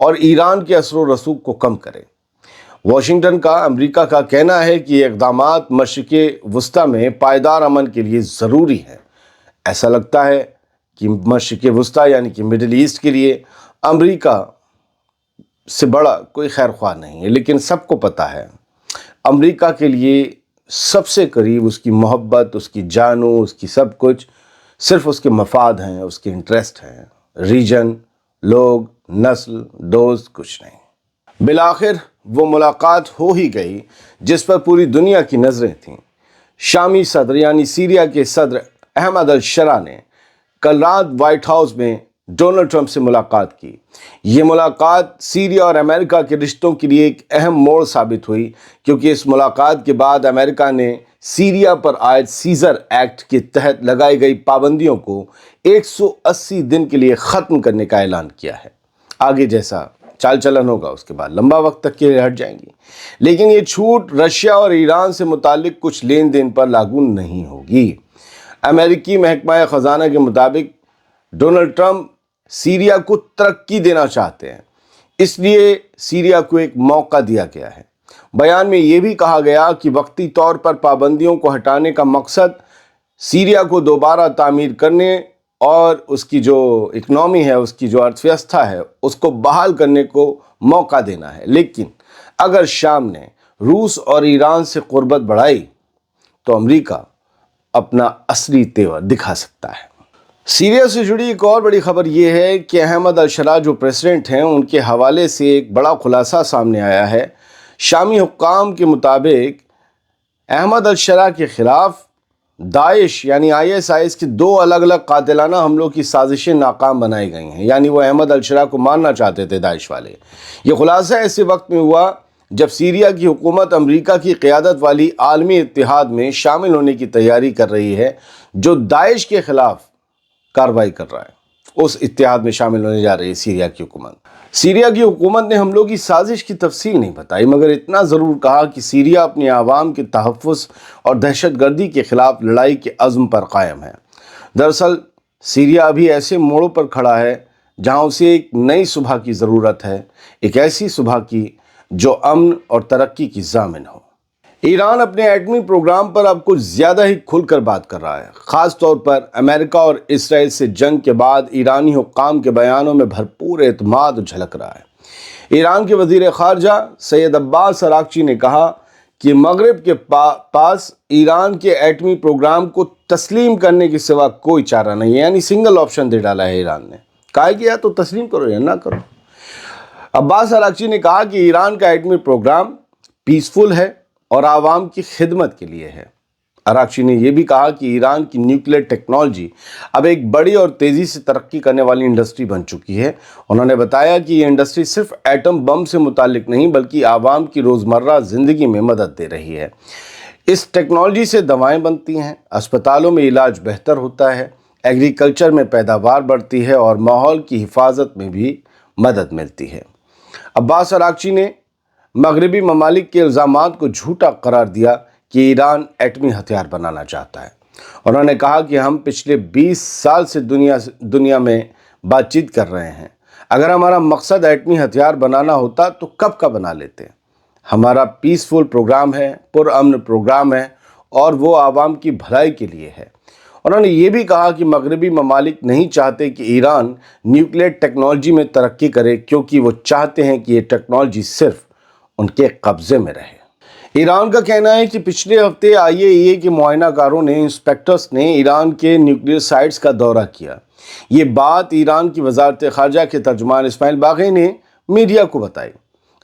اور ایران کے اثر و رسوخ کو کم کرے۔ واشنگٹن کا امریکہ کا کہنا ہے کہ یہ اقدامات مشرق وسطی میں پائیدار امن کے لیے ضروری ہیں۔ ایسا لگتا ہے کہ مشرق وسطی یعنی کہ مڈل ایسٹ کے لیے امریکہ سے بڑا کوئی خیر خواہ نہیں ہے، لیکن سب کو پتہ ہے امریکہ کے لیے سب سے قریب اس کی محبت، اس کی جانو، اس کی سب کچھ صرف اس کے مفاد ہیں، اس کے انٹرسٹ ہیں، ریجن، لوگ، نسل، دوست، کچھ نہیں۔ بالآخر وہ ملاقات ہو ہی گئی جس پر پوری دنیا کی نظریں تھیں۔ شامی صدر یعنی سیریا کے صدر احمد الشرا نے کل رات وائٹ ہاؤس میں ڈونلڈ ٹرمپ سے ملاقات کی۔ یہ ملاقات سیریا اور امریکہ کے رشتوں کے لیے ایک اہم موڑ ثابت ہوئی، کیونکہ اس ملاقات کے بعد امریکہ نے سیریا پر عائد سیزر ایکٹ کے تحت لگائی گئی پابندیوں کو 180 دن کے لیے ختم کرنے کا اعلان کیا ہے۔ آگے جیسا چال چلن ہوگا اس کے بعد لمبا وقت تک کے لیے ہٹ جائیں گی، لیکن یہ چھوٹ رشیا اور ایران سے متعلق کچھ لین دین پر لاگو نہیں ہوگی۔ امریکی محکمہ خزانہ کے مطابق ڈونلڈ ٹرمپ سیریا کو ترقی دینا چاہتے ہیں، اس لیے سیریا کو ایک موقع دیا گیا ہے۔ بیان میں یہ بھی کہا گیا کہ وقتی طور پر پابندیوں کو ہٹانے کا مقصد سیریا کو دوبارہ تعمیر کرنے اور اس کی جو اکنامی ہے، اس کی جو ارتھ ویوستھا ہے، اس کو بحال کرنے کو موقع دینا ہے۔ لیکن اگر شام نے روس اور ایران سے قربت بڑھائی تو امریکہ اپنا اصلی تیور دکھا سکتا ہے۔ سیریا سے جڑی ایک اور بڑی خبر یہ ہے کہ احمد الشرا جو پریزیڈنٹ ہیں، ان کے حوالے سے ایک بڑا خلاصہ سامنے آیا ہے۔ شامی حکام کے مطابق احمد الشرا کے خلاف داعش یعنی ISIS کے 2 الگ الگ قاتلانہ حملوں کی سازشیں ناکام بنائی گئی ہیں، یعنی وہ احمد الشرا کو مارنا چاہتے تھے داعش والے۔ یہ خلاصہ ایسے وقت میں ہوا جب سیریا کی حکومت امریکہ کی قیادت والی عالمی اتحاد میں شامل ہونے کی تیاری کر رہی ہے، جو داعش کے خلاف کارروائی کر رہا ہے۔ اس اتحاد میں شامل ہونے جا رہی ہے سیریا کی حکومت۔ سیریا کی حکومت نے حملوں کی سازش کی تفصیل نہیں بتائی، مگر اتنا ضرور کہا کہ سیریا اپنے عوام کے تحفظ اور دہشت گردی کے خلاف لڑائی کے عزم پر قائم ہے۔ دراصل سیریا ابھی ایسے موڑوں پر کھڑا ہے جہاں اسے ایک نئی صبح کی ضرورت ہے، ایک ایسی صبح کی جو امن اور ترقی کی ضامن ہو۔ ایران اپنے ایٹمی پروگرام پر اب کچھ زیادہ ہی کھل کر بات کر رہا ہے، خاص طور پر امریکہ اور اسرائیل سے جنگ کے بعد ایرانی حکام کے بیانوں میں بھرپور اعتماد جھلک رہا ہے۔ ایران کے وزیر خارجہ سید عباس اراغچی نے کہا کہ مغرب کے پاس ایران کے ایٹمی پروگرام کو تسلیم کرنے کے سوا کوئی چارہ نہیں ہے، یعنی سنگل آپشن دے ڈالا ہے ایران نے۔ کہا کہ یا تو تسلیم کرو یا نہ کرو۔ عباس اراغچی نے کہا کہ ایران کا ایٹمی پروگرام پیسفل ہے اور عوام کی خدمت کے لیے ہے۔ اراغچی نے یہ بھی کہا کہ ایران کی نیوکلیئر ٹیکنالوجی اب ایک بڑی اور تیزی سے ترقی کرنے والی انڈسٹری بن چکی ہے۔ انہوں نے بتایا کہ یہ انڈسٹری صرف ایٹم بم سے متعلق نہیں بلکہ عوام کی روزمرہ زندگی میں مدد دے رہی ہے۔ اس ٹیکنالوجی سے دوائیں بنتی ہیں، اسپتالوں میں علاج بہتر ہوتا ہے، ایگریکلچر میں پیداوار بڑھتی ہے اور ماحول کی حفاظت میں بھی مدد ملتی ہے۔ عباس اراغچی نے مغربی ممالک کے الزامات کو جھوٹا قرار دیا کہ ایران ایٹمی ہتھیار بنانا چاہتا ہے۔ انہوں نے کہا کہ ہم پچھلے 20 سال سے دنیا میں بات چیت کر رہے ہیں۔ اگر ہمارا مقصد ایٹمی ہتھیار بنانا ہوتا تو کب کا بنا لیتے۔ ہمارا پیسفل پروگرام ہے، پرامن پروگرام ہے اور وہ عوام کی بھلائی کے لیے ہے۔ انہوں نے یہ بھی کہا کہ مغربی ممالک نہیں چاہتے کہ ایران نیوکلیئر ٹیکنالوجی میں ترقی کرے، کیونکہ وہ چاہتے ہیں کہ یہ ٹیکنالوجی صرف ان کے قبضے میں رہے۔ ایران کا کہنا ہے کہ پچھلے ہفتے IAEA کے معائنہ کاروں نے انسپیکٹرز نے ایران کے نیوکلیئر سائٹس کا دورہ کیا۔ یہ بات ایران کی وزارت خارجہ کے ترجمان اسماعیل باغی نے میڈیا کو بتائی۔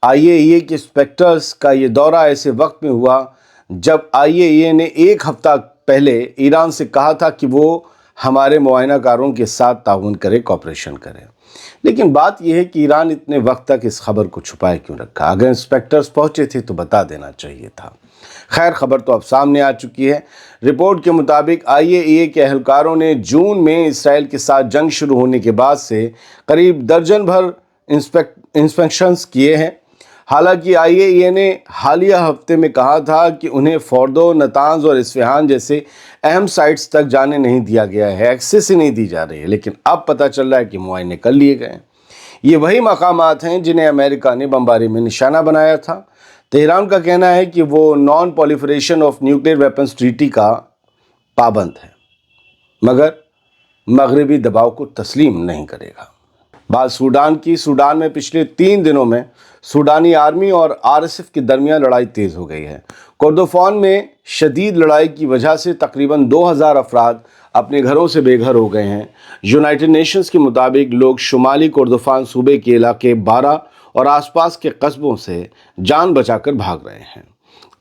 IAEA کے انسپیکٹرز کا یہ دورہ ایسے وقت میں ہوا جب IAEA نے ایک ہفتہ پہلے ایران سے کہا تھا کہ وہ ہمارے معائنہ کاروں کے ساتھ تعاون کرے، کوآپریشن کرے۔ لیکن بات یہ ہے کہ ایران اتنے وقت تک اس خبر کو چھپائے کیوں رکھا؟ اگر انسپیکٹرز پہنچے تھے تو بتا دینا چاہیے تھا۔ خیر، خبر تو اب سامنے آ چکی ہے۔ رپورٹ کے مطابق IAEA کے اہلکاروں نے جون میں اسرائیل کے ساتھ جنگ شروع ہونے کے بعد سے قریب درجن بھر انسپیکشنز کیے ہیں۔ حالانکہ IAEA نے حالیہ ہفتے میں کہا تھا کہ انہیں فوردو، نتانز اور اصفہان جیسے اہم سائٹس تک جانے نہیں دیا گیا ہے، ایکسیس ہی نہیں دی جا رہی ہے، لیکن اب پتہ چل رہا ہے کہ معائنے کر لیے گئے ہیں۔ یہ وہی مقامات ہیں جنہیں امریکہ نے بمباری میں نشانہ بنایا تھا۔ تہران کا کہنا ہے کہ وہ non proliferation of nuclear weapons treaty کا پابند ہے، مگر مغربی دباؤ کو تسلیم نہیں کرے گا۔ بات سوڈان میں پچھلے 3 دنوں میں سوڈانی آرمی اور RSF کے درمیان لڑائی تیز ہو گئی ہے۔ کردفان میں شدید لڑائی کی وجہ سے تقریباً 2000 افراد اپنے گھروں سے بے گھر ہو گئے ہیں۔ یونائٹڈ نیشنز کے مطابق لوگ شمالی کردفان صوبے کے علاقے بارا اور آس پاس کے قصبوں سے جان بچا کر بھاگ رہے ہیں۔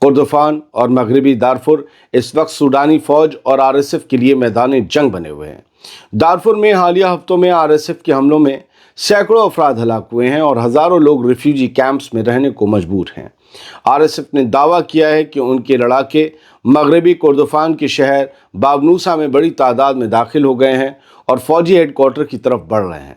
کردفان اور مغربی دارفر اس وقت سوڈانی فوج اور RSF کے لیے میدان جنگ بنے ہوئے ہیں۔ دارفر میں حالیہ ہفتوں میں RSF کے حملوں میں سینکڑوں افراد ہلاک ہوئے ہیں اور ہزاروں لوگ ریفیوجی کیمپس میں رہنے کو مجبور ہیں۔ RSF نے دعویٰ کیا ہے کہ ان کے لڑاکے مغربی کردفان کے شہر بابنوسا میں بڑی تعداد میں داخل ہو گئے ہیں اور فوجی ہیڈ کوارٹر کی طرف بڑھ رہے ہیں۔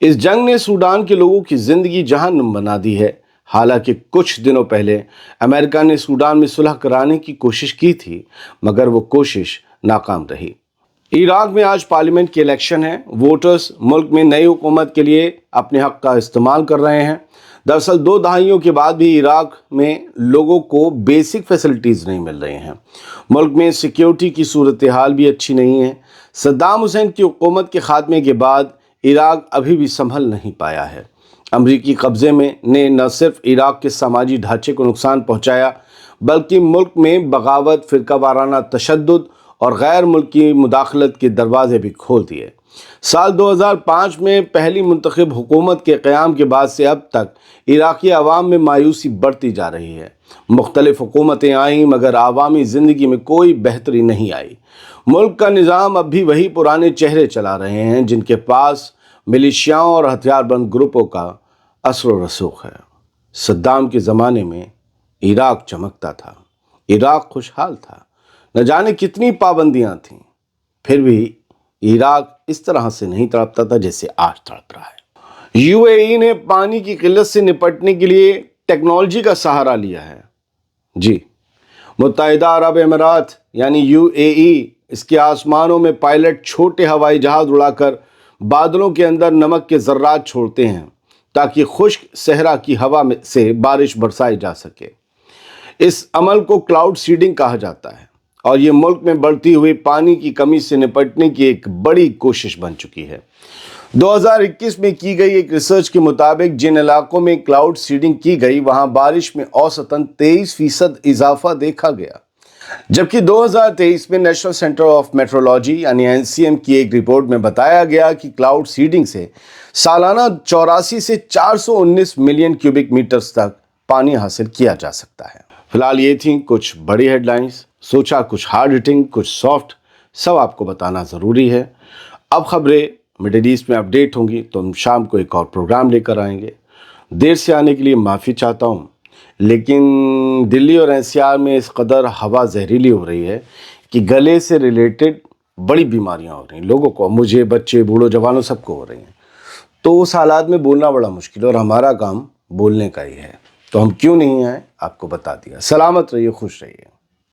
اس جنگ نے سوڈان کے لوگوں کی زندگی جہنم بنا دی ہے۔ حالانکہ کچھ دنوں پہلے امریکہ نے سوڈان میں صلح کرانے کی کوشش کی تھی، مگر وہ کوشش ناکام رہی۔ عراق میں آج پارلیمنٹ کے الیکشن ہیں۔ ووٹرز ملک میں نئی حکومت کے لیے اپنے حق کا استعمال کر رہے ہیں۔ دراصل 2 دہائیوں کے بعد بھی عراق میں لوگوں کو بیسک فیسلٹیز نہیں مل رہی ہیں۔ ملک میں سیکیورٹی کی صورتحال بھی اچھی نہیں ہے۔ صدام حسین کی حکومت کے خاتمے کے بعد عراق ابھی بھی سنبھل نہیں پایا ہے۔ امریکی قبضے میں نے نہ صرف عراق کے سماجی ڈھانچے کو نقصان پہنچایا، بلکہ ملک میں بغاوت، فرقہ وارانہ تشدد اور غیر ملکی مداخلت کے دروازے بھی کھول دیے۔ سال 2005 میں پہلی منتخب حکومت کے قیام کے بعد سے اب تک عراقی عوام میں مایوسی بڑھتی جا رہی ہے۔ مختلف حکومتیں آئیں مگر عوامی زندگی میں کوئی بہتری نہیں آئی۔ ملک کا نظام اب بھی وہی پرانے چہرے چلا رہے ہیں جن کے پاس ملیشیاؤں اور ہتھیار بند گروپوں کا اثر و رسوخ ہے۔ صدام کے زمانے میں عراق چمکتا تھا، عراق خوشحال تھا، نہ جانے کتنی پابندیاں تھیں، پھر بھی عراق اس طرح سے نہیں تڑپتا تھا جیسے آج تڑپ رہا ہے۔ UAE نے پانی کی قلت سے نپٹنے کے لیے ٹیکنالوجی کا سہارا لیا ہے۔ جی، متحدہ عرب امارات یعنی UAE اس کے آسمانوں میں پائلٹ چھوٹے ہوائی جہاز اڑا کر بادلوں کے اندر نمک کے ذرات چھوڑتے ہیں تاکہ خشک صحرا کی ہوا سے بارش برسائی جا سکے۔ اس عمل کو کلاؤڈ سیڈنگ کہا جاتا ہے اور یہ ملک میں بڑھتی ہوئی پانی کی کمی سے نپٹنے کی ایک بڑی کوشش بن چکی ہے۔ 2021 میں کی گئی ایک ریسرچ کے مطابق جن علاقوں میں کلاؤڈ سیڈنگ کی گئی وہاں بارش میں اوسطاً 23% اضافہ دیکھا گیا، جبکہ 2023 میں نیشنل سینٹر آف میٹرولوجی یعنی NCM کی ایک رپورٹ میں بتایا گیا کہ کلاؤڈ سیڈنگ سے سالانہ 84 سے 419 ملین کیوبک میٹرز تک پانی حاصل کیا جا سکتا ہے۔ فی الحال یہ تھیں کچھ بڑی ہیڈ لائنز، سوچا کچھ ہارڈ ہٹنگ کچھ سافٹ، سب آپ کو بتانا ضروری ہے۔ اب خبریں مڈل ایسٹ میں اپڈیٹ ہوں گی تو ہم شام کو ایک اور پروگرام لے کر آئیں گے۔ دیر سے آنے کے لیے معافی چاہتا ہوں، لیکن دلی اور NCR میں اس قدر ہوا زہریلی ہو رہی ہے کہ گلے سے ریلیٹڈ بڑی بیماریاں ہو رہی ہیں لوگوں کو، مجھے، بچے، بوڑھوں، جوانوں سب کو ہو رہی ہیں۔ تو اس حالات میں بولنا بڑا مشکل ہے اور ہمارا کام بولنے کا ہی ہے، تو ہم کیوں نہیں آئے آپ کو بتا دیا۔ سلامت رہیے، خوش رہیے۔